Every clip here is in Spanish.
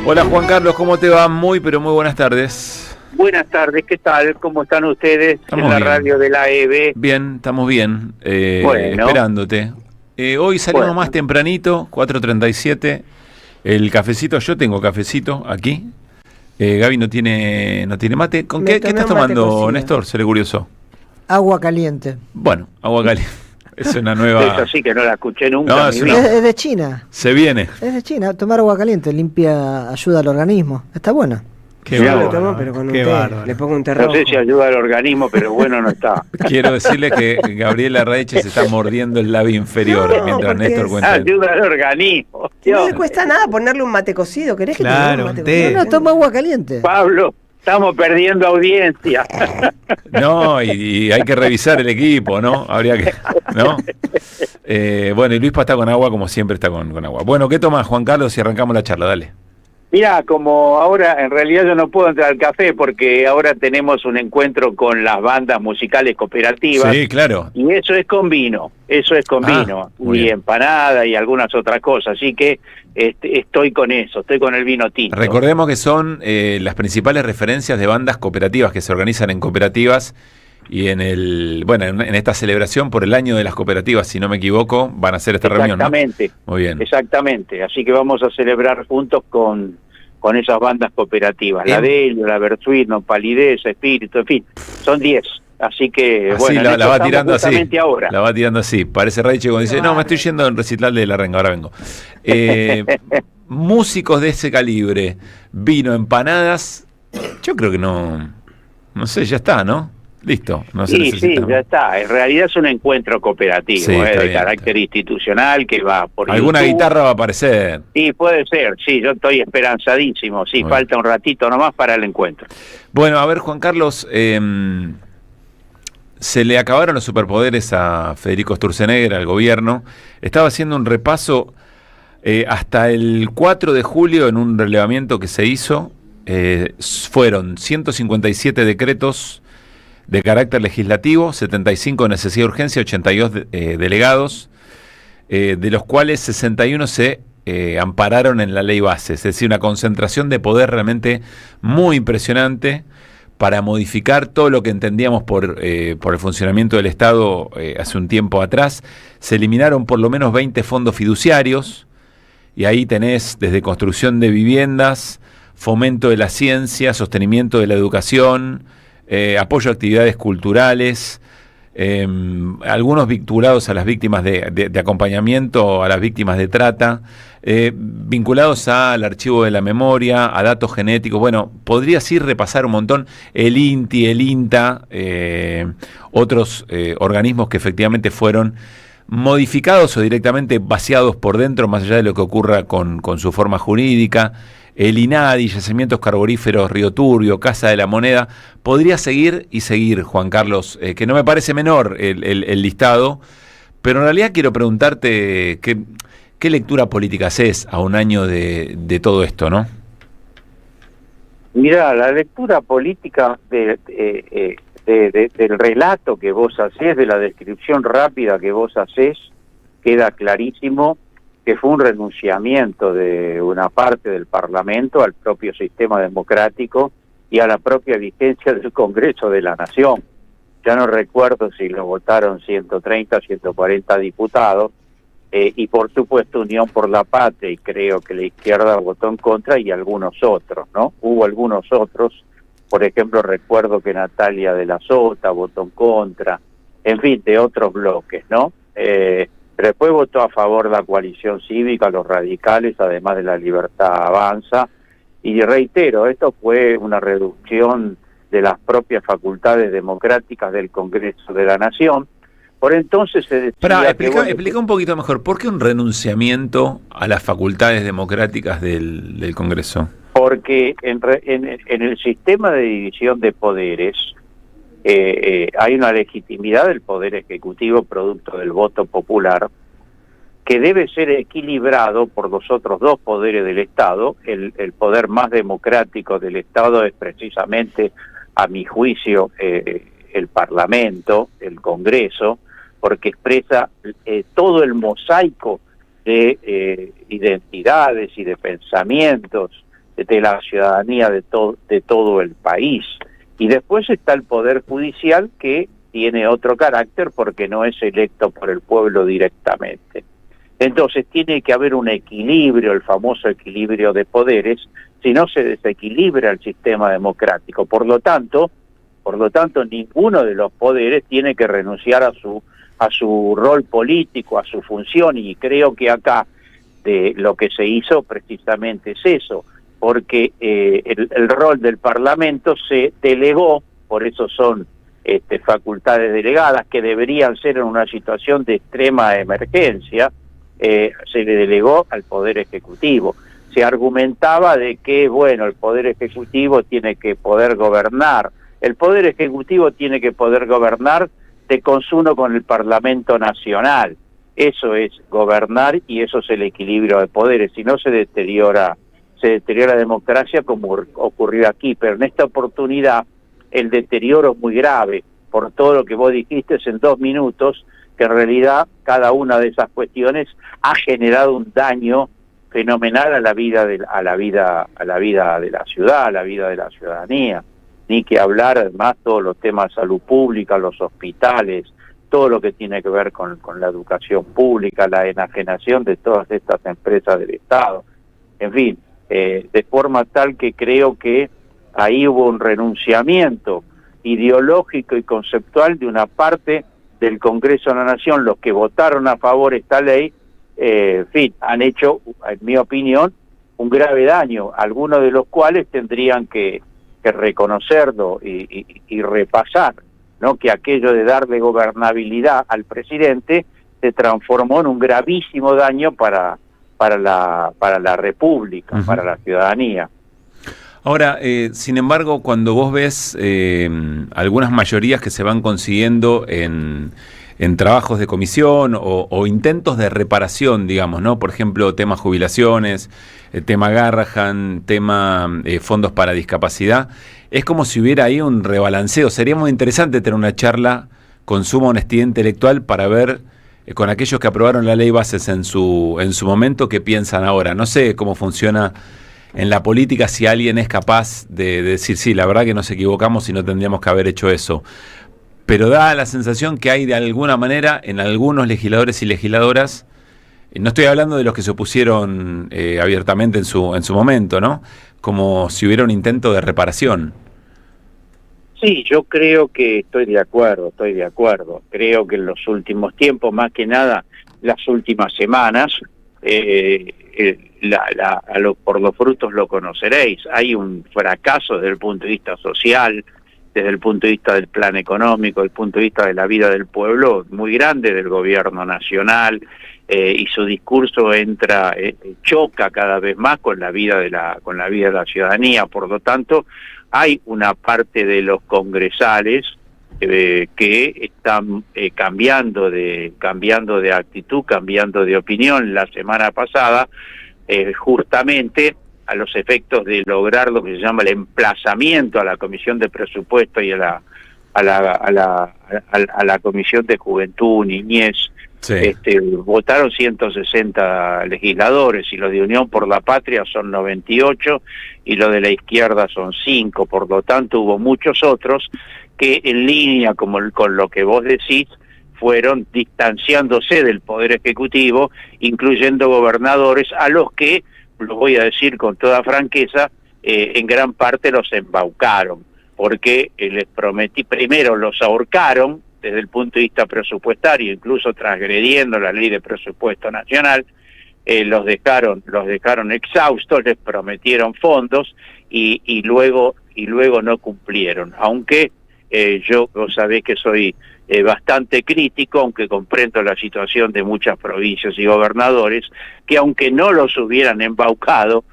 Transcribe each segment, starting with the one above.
Hola Juan Carlos, ¿cómo te va? Muy, pero muy buenas tardes. Buenas tardes, ¿qué tal? ¿Cómo están ustedes? Estamos en la bien. Radio de la EB? Bien, estamos bien, Bueno. esperándote. Hoy salimos más tempranito, 4:37. El cafecito, yo tengo cafecito aquí. Gaby no tiene mate. ¿Con qué estás tomando, Néstor? Seré curioso. Agua caliente. Bueno, agua caliente. Es una nueva... Esa sí que no la escuché nunca. No, Es de China. Se viene. Es de China. Tomar agua caliente limpia, ayuda al organismo. Está buena. Qué Yo bárbaro. lo tomo, pero con un té. Bárbaro. Le pongo un té No rojo. sé si ayuda al organismo, pero bueno, no está. Quiero decirle que Gabriela Raiche se está mordiendo el labio inferior No, mientras porque Néstor cuenta. Ayuda al organismo. No le cuesta nada ponerle un mate cocido. ¿Querés que te Claro, ponga un mate té. cocido? No, toma agua caliente. Pablo, estamos perdiendo audiencia. No, y hay que revisar el equipo, ¿no? Habría que, ¿no? Bueno, y Luispa está con agua como siempre está con agua. Bueno, ¿qué tomás, Juan Carlos? Y arrancamos la charla, dale. Mira, como ahora en realidad yo no puedo entrar al café porque ahora tenemos un encuentro con las bandas musicales cooperativas. Sí, claro. Y eso es con vino, muy y bien. empanada y algunas otras cosas, así que estoy con eso, estoy con el vino tinto. Recordemos que son las principales referencias de bandas cooperativas que se organizan en cooperativas y en esta celebración por el año de las cooperativas, si no me equivoco, van a hacer esta reunión, ¿no? Exactamente. Muy bien. Exactamente, así que vamos a celebrar juntos con esas bandas cooperativas, la Delio, la Versuit, No Palidez, Espíritu, en fin, son 10. Así que, Así bueno, la va tirando así. Ahora. La va tirando así. Parece Raiche cuando dice, no, me estoy yendo en recital de La Renga, ahora vengo. Músicos de ese calibre, vino, empanadas, yo creo que no sé, ya está, ¿no? Listo. No se Sí, necesita. ya está. En realidad es un encuentro cooperativo, Sí, está de bien, carácter institucional que va por Alguna YouTube. guitarra va a aparecer. Sí, puede ser, sí, yo estoy esperanzadísimo, sí, Bueno. falta un ratito nomás para el encuentro. Bueno, a ver, Juan Carlos, se le acabaron los superpoderes a Federico Sturzenegger, al gobierno. Estaba haciendo un repaso hasta el 4 de julio en un relevamiento que se hizo. Fueron 157 decretos de carácter legislativo, 75 de necesidad de urgencia, 82 delegados, de los cuales 61 se ampararon en la ley base. Es decir, una concentración de poder realmente muy impresionante para modificar todo lo que entendíamos por el funcionamiento del Estado hace un tiempo atrás. Se eliminaron por lo menos 20 fondos fiduciarios, y ahí tenés desde construcción de viviendas, fomento de la ciencia, sostenimiento de la educación, apoyo a actividades culturales, algunos vinculados a las víctimas de acompañamiento, a las víctimas de trata, vinculados al archivo de la memoria, a datos genéticos. Bueno, podrías ir repasar un montón, el INTI, el INTA, otros organismos que efectivamente fueron modificados o directamente vaciados por dentro, más allá de lo que ocurra con su forma jurídica. El INADI, Yacimientos Carboníferos, Río Turbio, Casa de la Moneda. Podría seguir y seguir, Juan Carlos, que no me parece menor el listado, pero en realidad quiero preguntarte qué lectura política haces a un año de todo esto, ¿no? Mirá, la lectura política del relato que vos hacés, de la descripción rápida que vos hacés, queda clarísimo que fue un renunciamiento de una parte del Parlamento al propio sistema democrático y a la propia vigencia del Congreso de la Nación. Ya no recuerdo si lo votaron 130, 140 diputados, y por supuesto Unión por la Patria, y creo que la izquierda votó en contra, y algunos otros, ¿no? Hubo algunos otros, por ejemplo, recuerdo que Natalia de la Sota votó en contra, en fin, de otros bloques, ¿no? Pero después votó a favor la coalición cívica, los radicales, además de la Libertad Avanza. Y reitero, esto fue una reducción de las propias facultades democráticas del Congreso de la Nación. Por entonces se decía explica un poquito mejor, ¿por qué un renunciamiento a las facultades democráticas del Congreso? Porque en el sistema de división de poderes hay una legitimidad del Poder Ejecutivo producto del voto popular que debe ser equilibrado por los otros dos poderes del Estado. El poder más democrático del Estado es precisamente, a mi juicio, el Parlamento, el Congreso, porque expresa todo el mosaico de identidades y de pensamientos de la ciudadanía de todo el país. Y después está el Poder Judicial, que tiene otro carácter porque no es electo por el pueblo directamente. Entonces tiene que haber un equilibrio, el famoso equilibrio de poderes, si no se desequilibra el sistema democrático. Por lo tanto, ninguno de los poderes tiene que renunciar a su rol político, a su función, y creo que acá de lo que se hizo precisamente es eso, porque el rol del Parlamento se delegó, por eso son facultades delegadas que deberían ser en una situación de extrema emergencia, se le delegó al Poder Ejecutivo. Se argumentaba de que, bueno, el Poder Ejecutivo tiene que poder gobernar. El Poder Ejecutivo tiene que poder gobernar de consumo con el Parlamento Nacional. Eso es gobernar y eso es el equilibrio de poderes. Si no, se deteriora la democracia, como ocurrió aquí. Pero en esta oportunidad el deterioro es muy grave por todo lo que vos dijiste en 2 minutos, que en realidad cada una de esas cuestiones ha generado un daño fenomenal a la vida de la ciudad, a la vida de la ciudadanía. Ni que hablar además todos los temas de salud pública, los hospitales, todo lo que tiene que ver con la educación pública, la enajenación de todas estas empresas del Estado. En fin, de forma tal que creo que ahí hubo un renunciamiento ideológico y conceptual de una parte del Congreso de la Nación. Los que votaron a favor de esta ley, en fin, han hecho, en mi opinión, un grave daño, algunos de los cuales tendrían que reconocerlo y repasar, ¿no? Que aquello de darle gobernabilidad al presidente se transformó en un gravísimo daño para la República, uh-huh, para la ciudadanía. Ahora, sin embargo, cuando vos ves algunas mayorías que se van consiguiendo en trabajos de comisión o intentos de reparación, digamos, ¿no? Por ejemplo, tema jubilaciones, tema Garrahan, tema fondos para discapacidad, es como si hubiera ahí un rebalanceo. Sería muy interesante tener una charla con suma honestidad intelectual para ver con aquellos que aprobaron la ley bases en su momento qué piensan ahora. No sé cómo funciona en la política, si alguien es capaz de decir, sí, la verdad que nos equivocamos y no tendríamos que haber hecho eso. Pero da la sensación que hay de alguna manera en algunos legisladores y legisladoras, no estoy hablando de los que se opusieron abiertamente en su momento, ¿no? Como si hubiera un intento de reparación. Sí, yo creo que estoy de acuerdo. Creo que en los últimos tiempos, más que nada las últimas semanas, por los frutos lo conoceréis. Hay un fracaso desde el punto de vista social, desde el punto de vista del plan económico, desde el punto de vista de la vida del pueblo, muy grande del gobierno nacional, y su discurso choca cada vez más con la vida de la ciudadanía. Por lo tanto, hay una parte de los congresales que están cambiando de actitud, cambiando de opinión. La semana pasada, justamente a los efectos de lograr lo que se llama el emplazamiento a la Comisión de Presupuesto y a la Comisión de Juventud, Niñez, sí, votaron 160 legisladores, y los de Unión por la Patria son 98 y los de la izquierda son 5. Por lo tanto, hubo muchos otros que, en línea con lo que vos decís, fueron distanciándose del Poder Ejecutivo, incluyendo gobernadores a los que, lo voy a decir con toda franqueza, en gran parte los embaucaron, porque les prometí, primero los ahorcaron desde el punto de vista presupuestario, incluso transgrediendo la ley de presupuesto nacional, los dejaron exhaustos, les prometieron fondos y luego no cumplieron. Aunque vos sabés que soy bastante crítico, aunque comprendo la situación de muchas provincias y gobernadores, que aunque no los hubieran embaucado,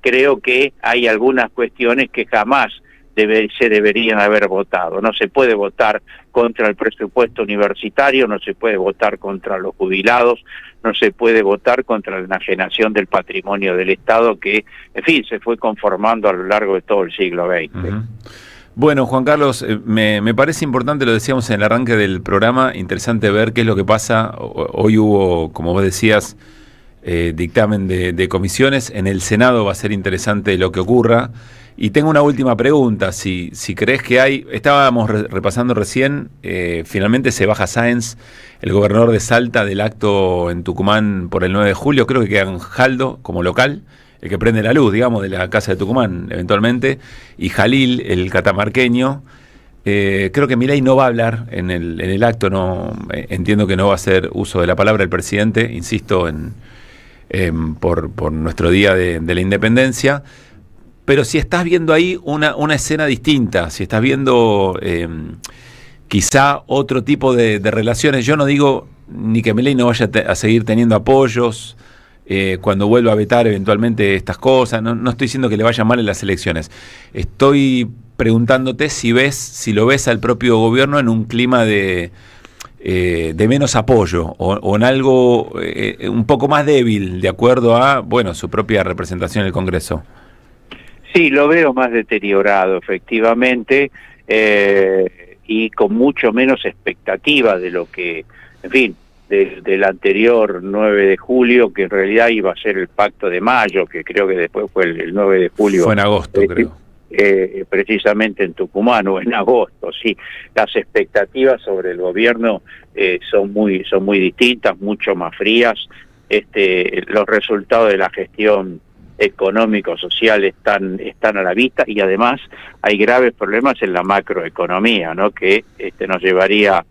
creo que hay algunas cuestiones que jamás se deberían haber votado. No se puede votar contra el presupuesto universitario, no se puede votar contra los jubilados, no se puede votar contra la enajenación del patrimonio del Estado que, en fin, se fue conformando a lo largo de todo el siglo XX. Uh-huh. Bueno, Juan Carlos, me parece importante, lo decíamos en el arranque del programa, interesante ver qué es lo que pasa. Hoy hubo, como vos decías, dictamen de comisiones. En el Senado va a ser interesante lo que ocurra. Y tengo una última pregunta. Si crees que estábamos repasando recién, finalmente se baja Sáenz, el gobernador de Salta, del acto en Tucumán por el 9 de julio. Creo que queda Anjaldo como local, el que prende la luz, digamos, de la casa de Tucumán, eventualmente, y Jalil, el catamarqueño. Creo que Milei no va a hablar en el acto, no entiendo que no va a hacer uso de la palabra el presidente, insisto, por nuestro día de la independencia. Pero si estás viendo ahí una escena distinta, si estás viendo quizá otro tipo de relaciones, yo no digo ni que Milei no vaya a seguir teniendo apoyos, cuando vuelva a vetar eventualmente estas cosas, no estoy diciendo que le vaya mal en las elecciones, estoy preguntándote si lo ves al propio gobierno en un clima de menos apoyo o en algo un poco más débil de acuerdo a su propia representación en el Congreso. Sí, lo veo más deteriorado, efectivamente, y con mucho menos expectativa de lo que, en fin, del anterior 9 de julio, que en realidad iba a ser el Pacto de Mayo, que creo que después fue el 9 de julio. Fue en agosto, creo. Precisamente en Tucumán, o en agosto, sí. Las expectativas sobre el gobierno son muy distintas, mucho más frías. Los resultados de la gestión económico-social están a la vista, y además hay graves problemas en la macroeconomía, ¿no? Que nos llevaría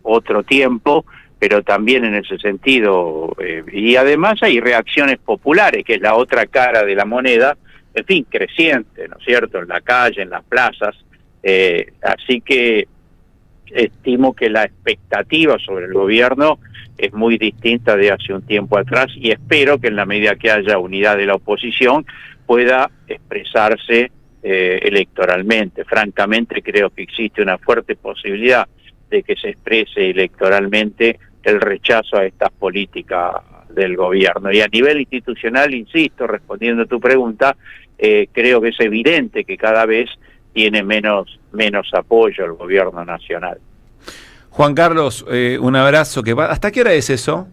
otro tiempo, pero también en ese sentido, y además hay reacciones populares, que es la otra cara de la moneda, en fin, creciente, ¿no es cierto?, en la calle, en las plazas, así que estimo que la expectativa sobre el gobierno es muy distinta de hace un tiempo atrás, y espero que en la medida que haya unidad de la oposición pueda expresarse electoralmente. Francamente creo que existe una fuerte posibilidad de que se exprese electoralmente el rechazo a estas políticas del gobierno. Y a nivel institucional, insisto, respondiendo a tu pregunta, creo que es evidente que cada vez tiene menos apoyo el gobierno nacional. Juan Carlos, un abrazo. ¿Hasta qué hora es eso?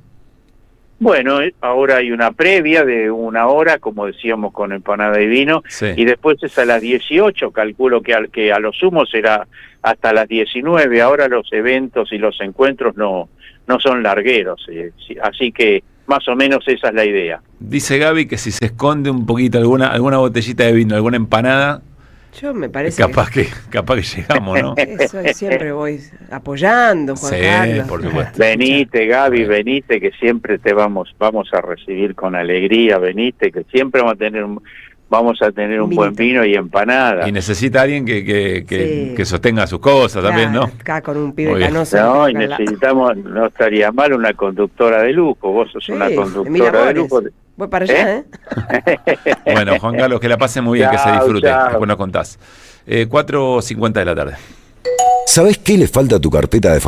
Bueno, ahora hay una previa de 1 hora, como decíamos, con empanada y vino, sí. Y después es a las 18, calculo que a lo sumo será hasta las 19. Ahora los eventos y los encuentros no son largueros, así que más o menos esa es la idea. Dice Gaby que si se esconde un poquito alguna botellita de vino, alguna empanada, yo me parece capaz que llegamos, ¿no? Eso siempre voy apoyando, Juan Carlos. Por supuesto. Venite, Gaby, venite, que siempre te vamos a recibir con alegría. Venite, que siempre vamos a tener un buen vino y empanada. Y necesita alguien que sostenga sus cosas, claro, también, ¿no? Acá con un pibe canoso. No, y necesitamos, no estaría mal una conductora de lujo. Vos sos una conductora de lujo. Voy para allá, Bueno, Juan Carlos, que la pase muy bien, que se disfrute. Después nos contás. 4:50 de la tarde. ¿Sabés qué le falta a tu carpeta de favoritos?